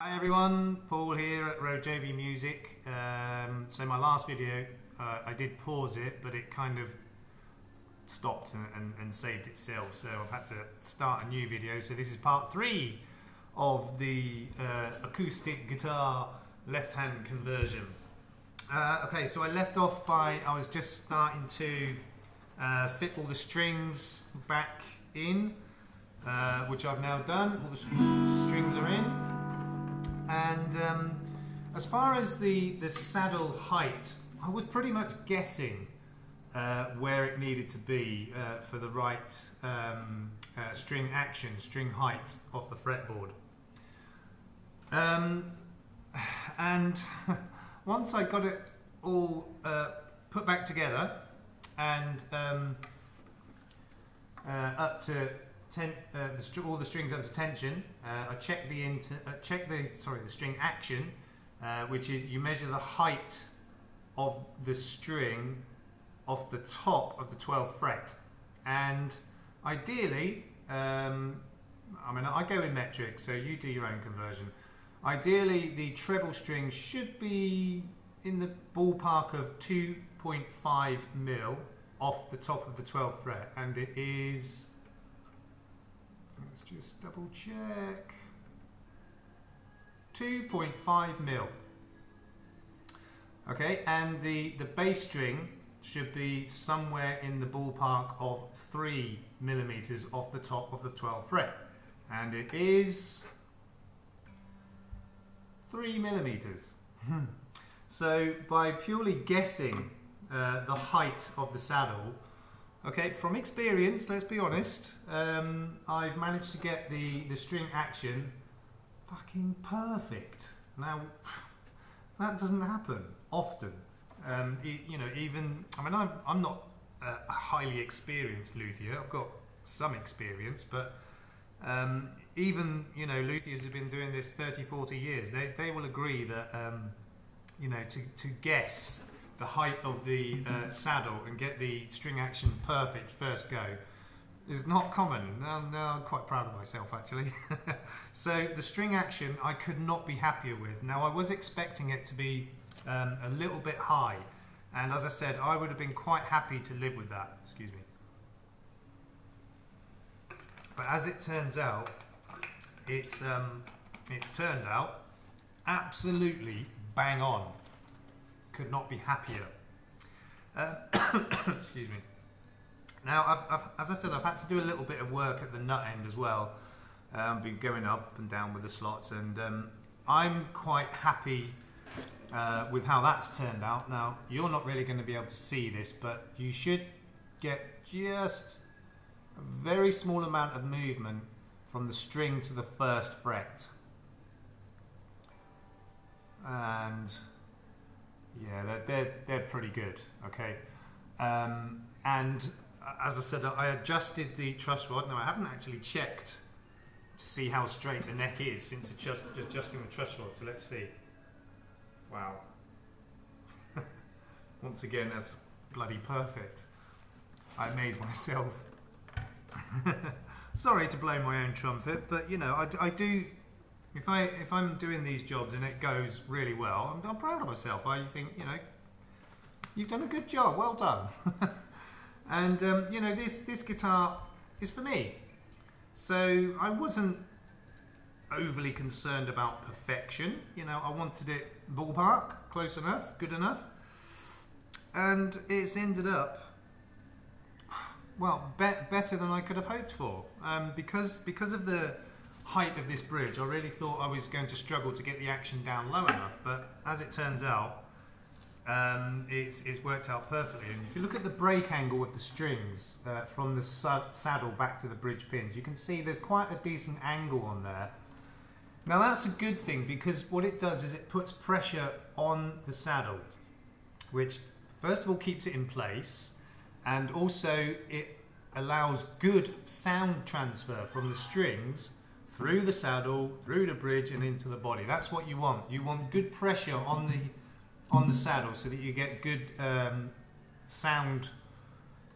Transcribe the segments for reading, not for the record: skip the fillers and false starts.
Hi everyone, Paul here at RoJoBe Music. So my last video, I did pause it, but it kind of stopped and saved itself. So I've had to start a new video. So this is part 3 of the acoustic guitar left-hand conversion. Okay, so I left off by, I was just starting to fit all the strings back in, which I've now done. All the strings are in. And as far as the saddle height, I was pretty much guessing where it needed to be for the right string action, string height off the fretboard. And once I got it all put back together and up to all the strings under tension, I checked the string action, which is you measure the height of the string off the top of the 12th fret, and ideally, I mean I go in metric, so you do your own conversion. Ideally, the treble string should be in the ballpark of 2.5 mil off the top of the 12th fret, and it is. Let's just double check. 2.5 mil. Okay, and the bass string should be somewhere in the ballpark of 3 millimeters off the top of the 12th fret, and it is 3 millimeters. So by purely guessing the height of the saddle, okay, from experience, let's be honest, I've managed to get the string action fucking perfect. Now, that doesn't happen often. You know, even, I mean, I'm not a highly experienced luthier. I've got some experience, but even, you know, luthiers have been doing this 30, 40 years. They will agree that, you know, to guess the height of the saddle and get the string action perfect first go is not common. Now I'm quite proud of myself, actually. So the string action I could not be happier with. Now I was expecting it to be a little bit high, and as I said, I would have been quite happy to live with that. Excuse me. But as it turns out, it's turned out absolutely bang on. Could not be happier. Excuse me. Now, as I said, I've had to do a little bit of work at the nut end as well. Been going up and down with the slots, and I'm quite happy with how that's turned out. Now, you're not really going to be able to see this, but you should get just a very small amount of movement from the string to the first fret. And yeah, they're pretty good, okay. And as I said, I adjusted the truss rod. Now I haven't actually checked to see how straight the neck is since adjusting the truss rod. So let's see. Wow. Once again, that's bloody perfect. I amaze myself. Sorry to blow my own trumpet, but you know, I do. If I'm doing these jobs and it goes really well, I'm proud of myself. I think, you know, you've done a good job. Well done. And you know, this guitar is for me. So I wasn't overly concerned about perfection. You know, I wanted it ballpark, close enough, good enough, and it's ended up well better than I could have hoped for. Because of the height of this bridge, I really thought I was going to struggle to get the action down low enough, but as it turns out, it's worked out perfectly. And if you look at the break angle of the strings from the saddle back to the bridge pins, you can see there's quite a decent angle on there. Now that's a good thing, because what it does is it puts pressure on the saddle, which first of all keeps it in place, and also it allows good sound transfer from the strings through the saddle, through the bridge, and into the body. That's what you want. You want good pressure on the saddle so that you get good sound,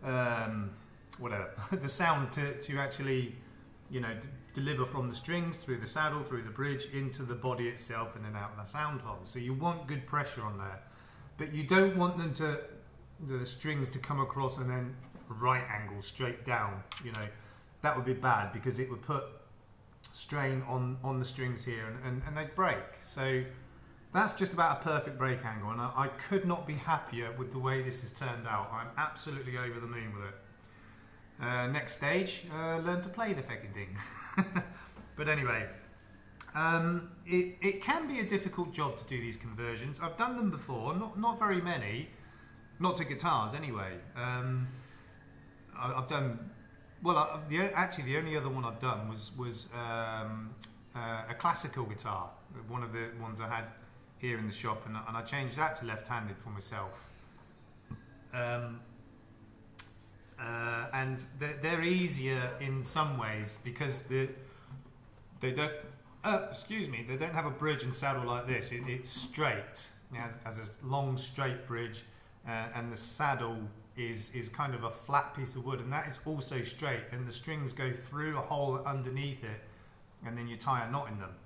whatever, the sound to actually, you know, deliver from the strings through the saddle, through the bridge, into the body itself, and then out the sound hole. So you want good pressure on there, but you don't want them to, the strings to come across and then right angle straight down. You know, that would be bad because it would put strain on the strings here, and they'd break. So that's just about a perfect break angle, and I could not be happier with the way this has turned out. I'm absolutely over the moon with it. Next stage, learn to play the fucking thing. But anyway, it can be a difficult job to do these conversions. I've done them before, not very many, not to guitars anyway. I've done, well, actually the only other one I've done was a classical guitar, one of the ones I had here in the shop, and I changed that to left-handed for myself. And they're easier in some ways because they don't have a bridge and saddle like this. It's straight. It has a long straight bridge, and the saddle is kind of a flat piece of wood, and that is also straight, and the strings go through a hole underneath it, and then you tie a knot in them.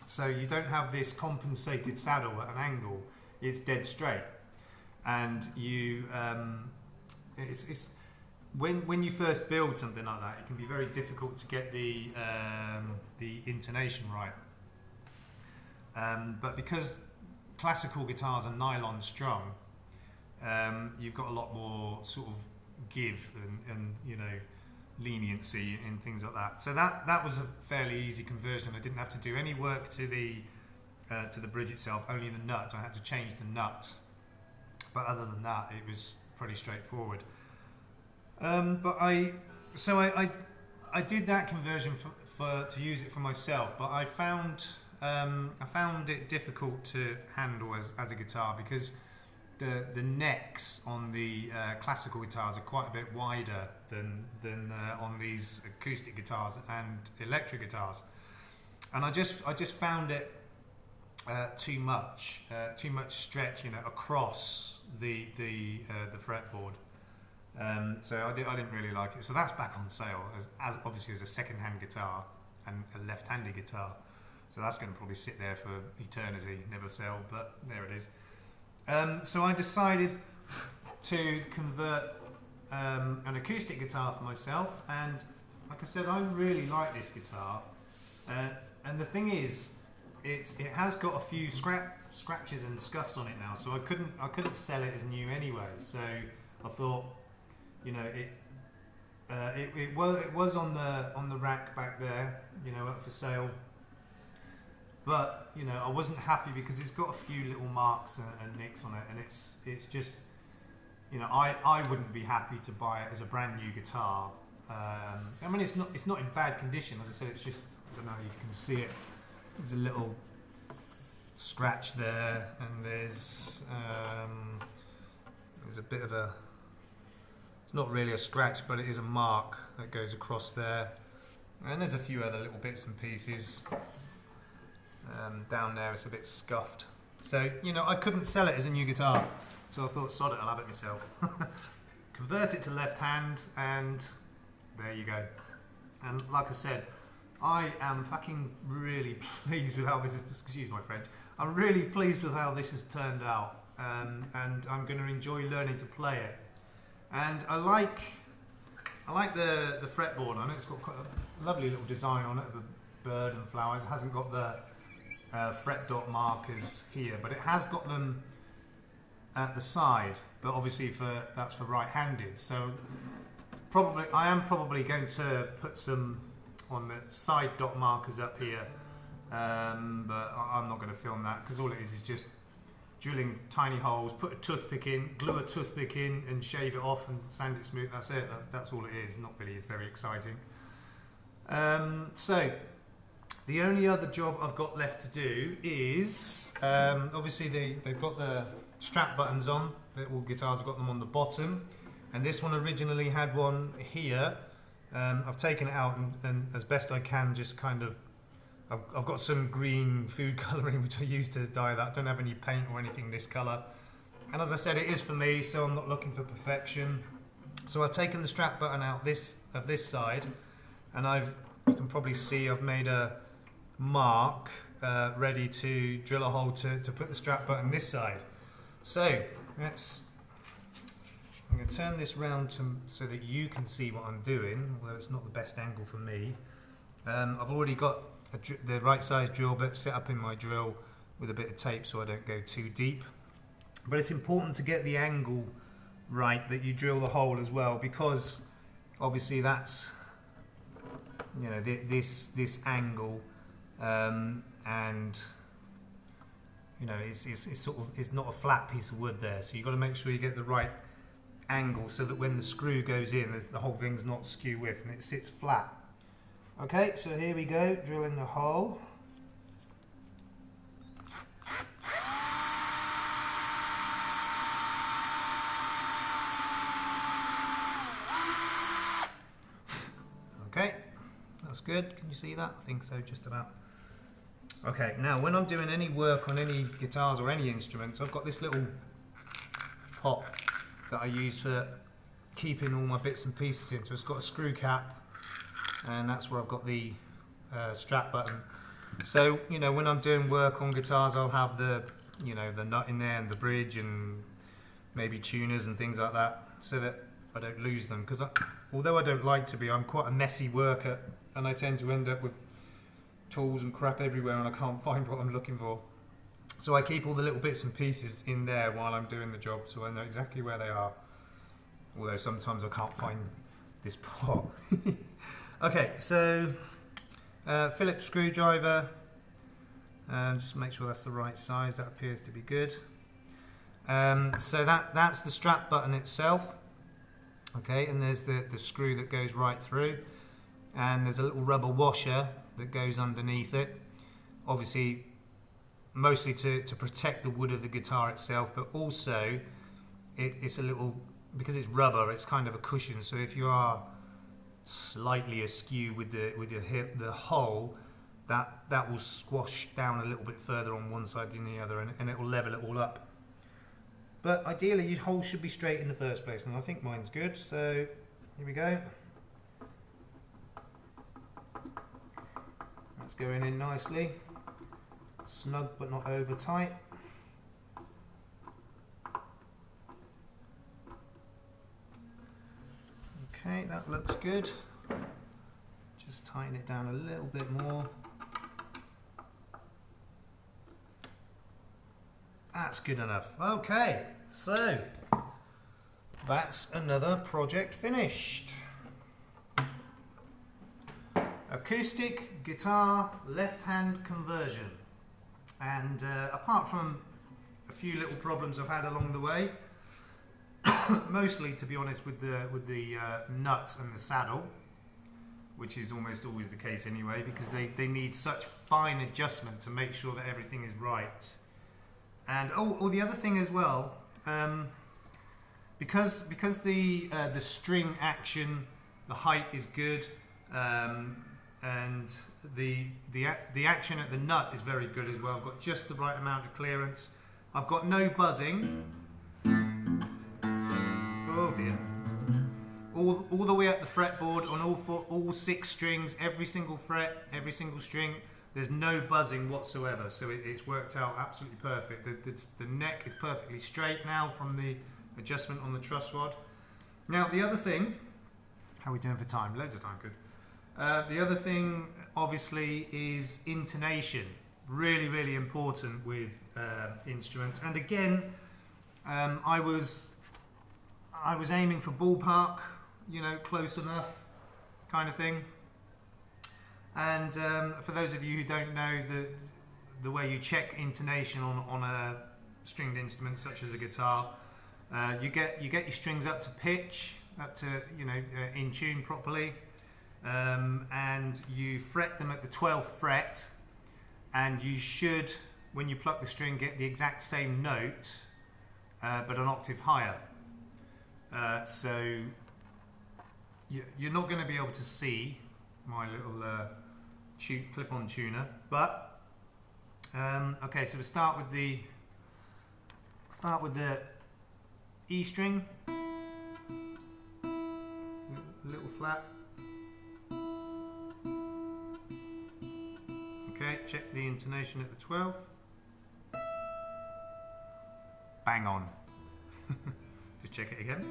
So you don't have this compensated saddle at an angle. It's dead straight, and you it's when you first build something like that, it can be very difficult to get the intonation right. But because classical guitars are nylon strung, you've got a lot more sort of give and you know, leniency in things like that. So that was a fairly easy conversion. I didn't have to do any work to the bridge itself, only the nut. I had to change the nut, but other than that, it was pretty straightforward. But I did that conversion to use it for myself, but I found it difficult to handle as a guitar because the necks on the classical guitars are quite a bit wider than on these acoustic guitars and electric guitars, and I just found it too much stretch, you know, across the fretboard. So I didn't really like it. So that's back on sale as obviously as a second-hand guitar and a left-handed guitar. So that's going to probably sit there for eternity, never sell. But there it is. So I decided to convert an acoustic guitar for myself, and like I said, I really like this guitar. And the thing is, it has got a few scratches and scuffs on it now, so I couldn't sell it as new anyway. So I thought, you know, it was on the rack back there, you know, up for sale. But you know, I wasn't happy because it's got a few little marks and nicks on it, and it's just, you know, I wouldn't be happy to buy it as a brand new guitar. I mean, it's not in bad condition. As I said, it's just, I don't know if you can see it. There's a little scratch there, and there's a bit of a, it's not really a scratch, but it is a mark that goes across there, and there's a few other little bits and pieces. Down there it's a bit scuffed, so you know, I couldn't sell it as a new guitar, so I thought, sod it, I'll have it myself. Convert it to left hand, and there you go. And like I said, I am fucking really pleased with how this is, excuse my French, I'm really pleased with how this has turned out, and I'm going to enjoy learning to play it. And I like the fretboard on it. It's got quite a lovely little design on it of a bird and flowers. It hasn't got the fret dot markers here, but it has got them at the side, but obviously that's for right-handed. So I am probably going to put some on the side dot markers up here, but I'm not going to film that because all it is just drilling tiny holes, put a toothpick in, glue a toothpick in, and shave it off and sand it smooth. That's it. That's all it is. Not really very exciting. So the only other job I've got left to do is obviously they've got the strap buttons on. All guitars have got them on the bottom, and this one originally had one here. I've taken it out and as best I can, just kind of, I've got some green food colouring which I use to dye that. I don't have any paint or anything this colour, and as I said, it is for me, so I'm not looking for perfection. So I've taken the strap button out of this side, and I've you can probably see I've made a mark ready to drill a hole to put the strap button this side. So I'm going to turn this round so that you can see what I'm doing, although it's not the best angle for me. I've already got the right size drill bit set up in my drill with a bit of tape so I don't go too deep. But it's important to get the angle right that you drill the hole as well, because obviously that's, you know, this angle, and you know it's sort of, it's not a flat piece of wood there, so you've got to make sure you get the right angle so that when the screw goes in, the whole thing's not skew with and it sits flat. Okay, so here we go, drilling the hole. Okay, that's good. Can you see that? I think so, just about. Okay, now when I'm doing any work on any guitars or any instruments, I've got this little pot that I use for keeping all my bits and pieces in. So it's got a screw cap, and that's where I've got the strap button. So, you know, when I'm doing work on guitars, I'll have the, you know, the nut in there and the bridge and maybe tuners and things like that, so that I don't lose them. Because although I don't like to be, I'm quite a messy worker, and I tend to end up with tools and crap everywhere, and I can't find what I'm looking for. So I keep all the little bits and pieces in there while I'm doing the job, so I know exactly where they are. Although sometimes I can't find this pot. Okay, so Phillips screwdriver, just make sure that's the right size. That appears to be good. So that's the strap button itself. Okay, and there's the screw that goes right through, and there's a little rubber washer that goes underneath it. Obviously, mostly to protect the wood of the guitar itself, but also it's a little, because it's rubber, it's kind of a cushion, so if you are slightly askew with the hole, that will squash down a little bit further on one side than the other, and it will level it all up. But ideally your hole should be straight in the first place, and I think mine's good, so here we go. That's going in nicely. Snug but not over tight. Okay, that looks good. Just tighten it down a little bit more. That's good enough. Okay, so that's another project finished. Acoustic guitar left-hand conversion. And apart from a few little problems I've had along the way, mostly, to be honest, with the nut and the saddle, which is almost always the case anyway, because they need such fine adjustment to make sure that everything is right. And the other thing as well, because the string action, the height is good, and the action at the nut is very good as well. I've got just the right amount of clearance. I've got no buzzing. Oh dear. All the way up the fretboard on all 6 strings, every single fret, every single string. There's no buzzing whatsoever, so it's worked out absolutely perfect. The neck is perfectly straight now from the adjustment on the truss rod. Now the other thing, how are we doing for time? Loads of time, good. The other thing, obviously, is intonation. Really, really important with instruments. And again, I was aiming for ballpark, you know, close enough, kind of thing. And for those of you who don't know, the way you check intonation on a stringed instrument such as a guitar, you get your strings up to pitch, up to, you know, in tune properly. And you fret them at the 12th fret, and you should, when you pluck the string, get the exact same note, but an octave higher. So you're not going to be able to see my little clip-on tuner, but okay. So we start with the E string, little flat. check the intonation at the 12th. Bang on. Just check it again.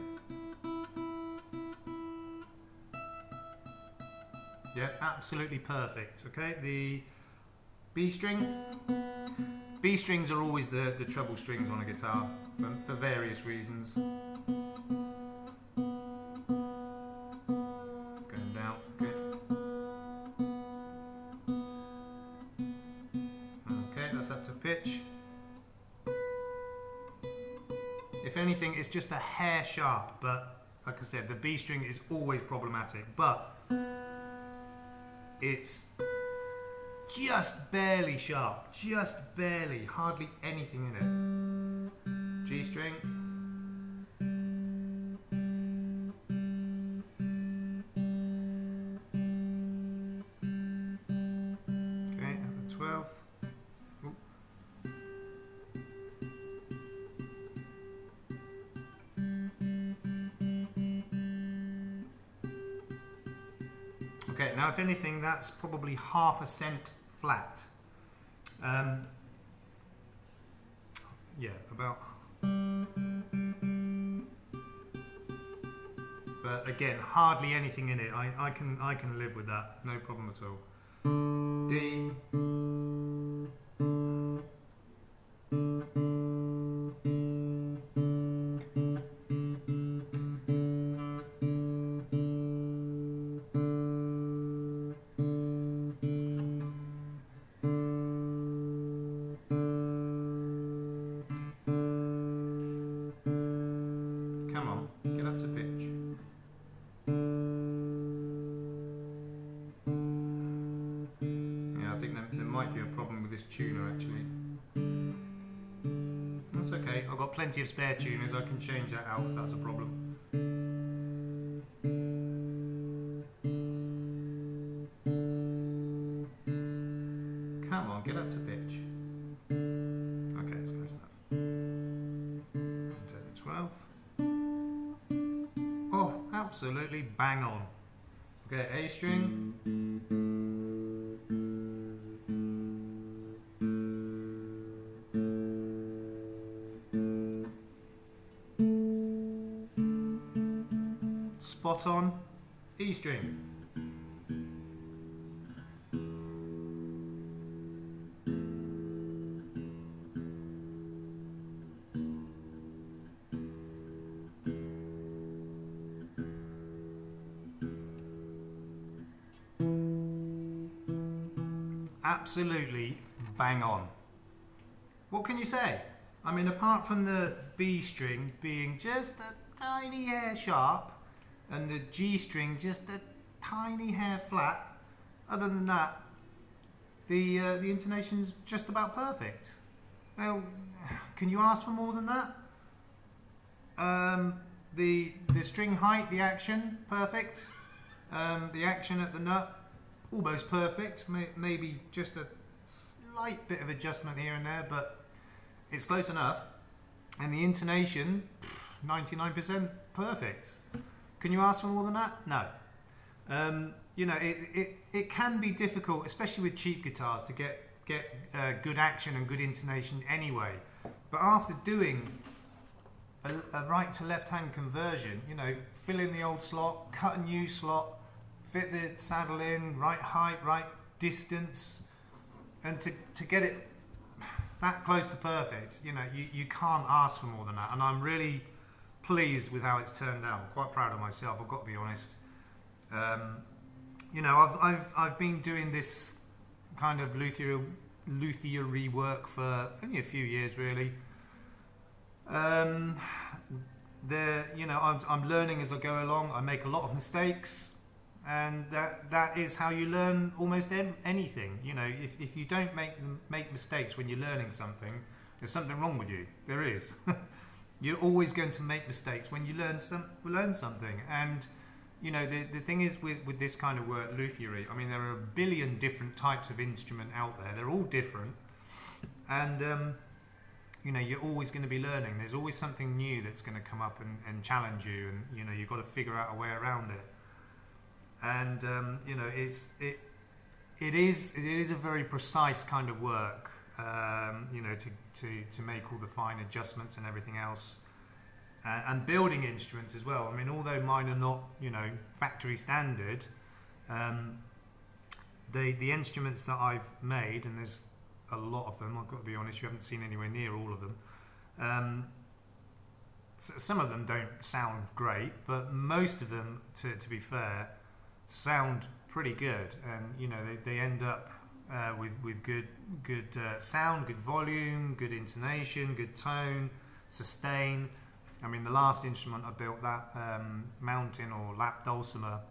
Yeah, absolutely perfect. Okay, the B string. B strings are always the treble strings on a guitar for various reasons. Going down. Okay. Okay, that's up to pitch. If anything, it's just a hair sharp, but like I said, the B string is always problematic, but it's just barely sharp, just barely, hardly anything in it. G string. Okay, at the 12th. Ooh. Okay, now if anything, that's probably half a cent flat. Yeah, about. But again, hardly anything in it. I can live with that, no problem at all. D. Come on, get up to pitch. Yeah, I think there might be a problem with this tuner actually. That's okay, I've got plenty of spare tuners, I can change that out if that's a problem. Come on, get up to pitch. Okay, that's close enough. The 12th. Oh, absolutely bang on. Okay, A string. Spot on. E string. Absolutely bang on. What can you say? I mean, apart from the B string being just a tiny hair sharp and the G string just a tiny hair flat, other than that, the intonation's just about perfect. Now, can you ask for more than that? The string height, the action, perfect. The action at the nut, almost perfect. Maybe just a slight bit of adjustment here and there, but it's close enough. And the intonation, 99% perfect. Can you ask for more than that? No. You know, it can be difficult, especially with cheap guitars, to get good action and good intonation anyway. But after doing a right to left hand conversion, you know, fill in the old slot, cut a new slot, fit the saddle in, right height, right distance, and to get it that close to perfect, you know, you can't ask for more than that. And I'm really pleased with how it's turned out. I'm quite proud of myself, I've got to be honest. You know, I've been doing this kind of luthiery work for only a few years, really. You know, I'm learning as I go along. I make a lot of mistakes, and that is how you learn almost anything. You know, if you don't make mistakes when you're learning something, there's something wrong with you. There is. You're always going to make mistakes when you learn something. And you know, the thing is with this kind of work, luthiery, I mean, there are a billion different types of instrument out there. They're all different, and you know, you're always going to be learning. There's always something new that's going to come up and challenge you, and you know, you've got to figure out a way around it. And you know, it is a very precise kind of work, you know, to make all the fine adjustments and everything else, and building instruments as well. I mean, although mine are not, you know, factory standard, the instruments that I've made, and there's a lot of them, I've got to be honest, you haven't seen anywhere near all of them. Some of them don't sound great, but most of them, to be fair, sound pretty good, and you know, they end up with good sound, good volume, good intonation, good tone, sustain. I mean, the last instrument I built, that mountain or lap dulcimer,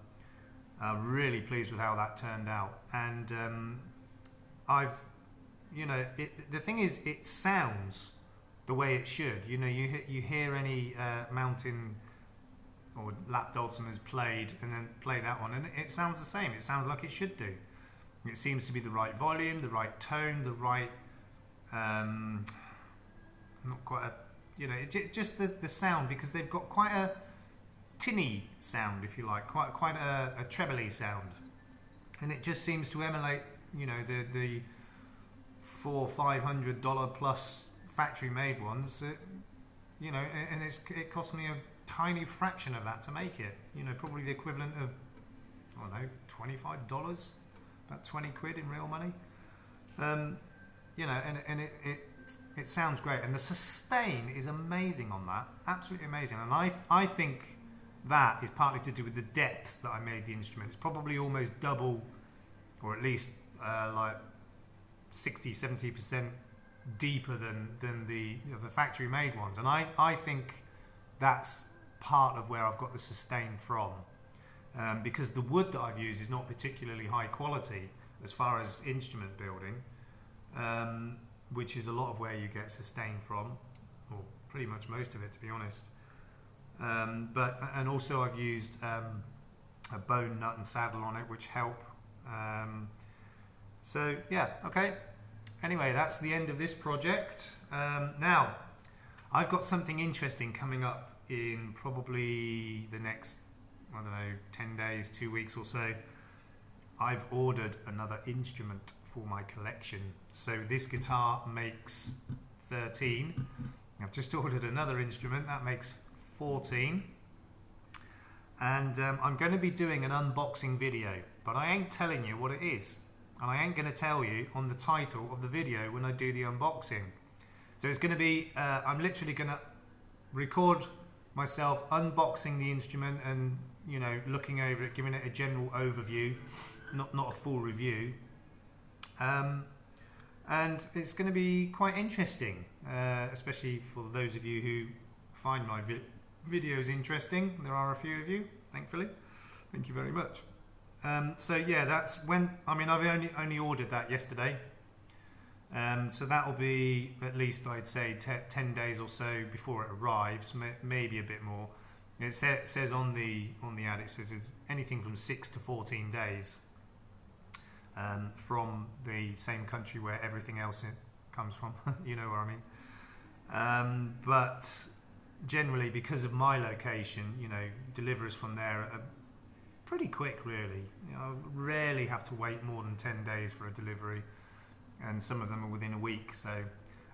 really pleased with how that turned out. And the thing is, it sounds the way it should. You know, you hear any mountain or lap dulcimers played, and then play that one, and it sounds the same. It sounds like it should do. It seems to be the right volume, the right tone, the right, not quite a, you know, just the sound, because they've got quite a tinny sound, if you like, quite a trebly sound, and it just seems to emulate, you know, the $400-500 plus factory made ones, you know, and it cost me a tiny fraction of that to make it. You know, probably the equivalent of, I don't know, $25, about 20 quid in real money. You know, and it sounds great, and the sustain is amazing on that, absolutely amazing. And I think that is partly to do with the depth that I made the instrument. It's probably almost double, or at least like 60-70% deeper than the factory made ones, and I think that's part of where I've got the sustain from, because the wood that I've used is not particularly high quality as far as instrument building, which is a lot of where you get sustain from, or pretty much most of it, to be honest. And also I've used a bone nut and saddle on it, which help. So yeah, okay. Anyway, that's the end of this project. Now, I've got something interesting coming up in probably the next, I don't know, 10 days, 2 weeks or so. I've ordered another instrument for my collection. So this guitar makes 13. I've just ordered another instrument, that makes 14. And I'm going to be doing an unboxing video, but I ain't telling you what it is. And I ain't going to tell you on the title of the video when I do the unboxing. So it's going to be, I'm literally going to record myself unboxing the instrument and, you know, looking over it, giving it a general overview, not a full review. And it's going to be quite interesting, especially for those of you who find my videos interesting. There are a few of you, thankfully. Thank you very much. So yeah, that's when, I mean, I've only ordered that yesterday. So that'll be at least, I'd say, 10 days or so before it arrives, maybe a bit more. It says on the ad, it says it's anything from 6 to 14 days from the same country where everything else comes from. You know what I mean? But generally, because of my location, you know, deliveries from there are pretty quick, really. You know, I rarely have to wait more than 10 days for a delivery, and some of them are within a week. So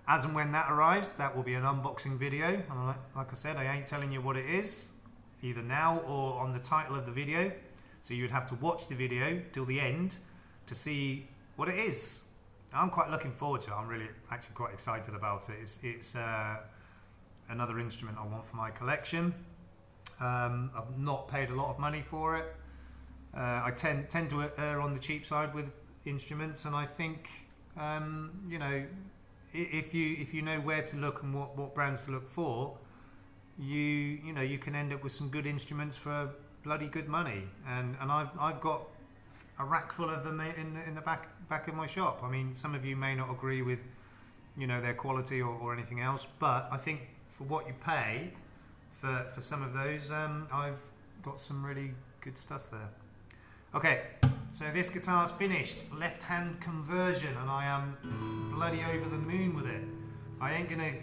as and when that arrives, that will be an unboxing video. And like I said, I ain't telling you what it is, either now or on the title of the video. So you'd have to watch the video till the end to see what it is. I'm quite looking forward to it. I'm really actually quite excited about it. It's another instrument I want for my collection. I've not paid a lot of money for it. I tend to err on the cheap side with instruments, and I think you know, if you know where to look and what brands to look for, you know, you can end up with some good instruments for bloody good money. And I've got a rack full of them in the back of my shop. I mean, some of you may not agree with, you know, their quality or anything else, but I think for what you pay for some of those, I've got some really good stuff there. Okay, so this guitar's finished, left-hand conversion, and I am bloody over the moon with it. I ain't gonna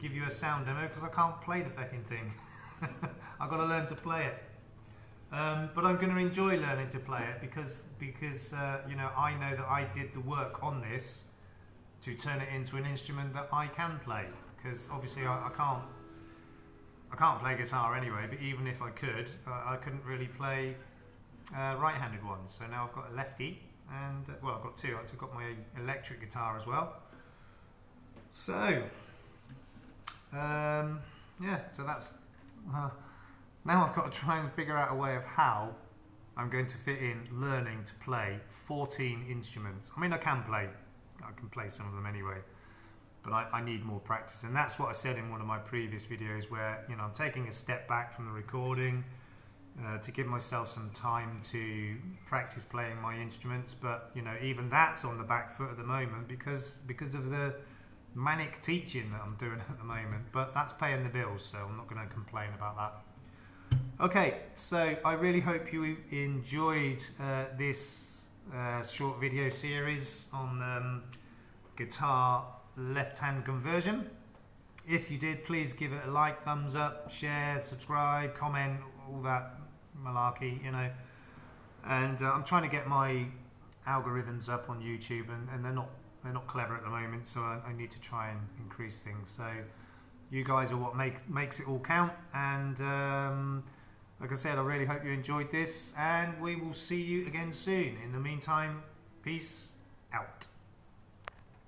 give you a sound demo because I can't play the fucking thing. I've got to learn to play it. But I'm going to enjoy learning to play it because you know, I know that I did the work on this to turn it into an instrument that I can play. Because obviously I can't play guitar anyway. But even if I could, I couldn't really play right-handed ones. So now I've got a lefty, and well, I've got two. I've got my electric guitar as well. So yeah, so that's. Now I've got to try and figure out a way of how I'm going to fit in learning to play 14 instruments. I mean, I can play some of them anyway, but I need more practice. And that's what I said in one of my previous videos where, you know, I'm taking a step back from the recording to give myself some time to practice playing my instruments. But, you know, even that's on the back foot at the moment because of the manic teaching that I'm doing at the moment. But that's paying the bills, so I'm not going to complain about that. Okay, so I really hope you enjoyed this short video series on guitar left-hand conversion. If you did, please give it a like, thumbs up, share, subscribe, comment, all that malarkey, you know. And I'm trying to get my algorithms up on YouTube, and they're not clever at the moment, so I need to try and increase things. So you guys are what makes it all count, and like I said, I really hope you enjoyed this, and we will see you again soon. In the meantime, peace out.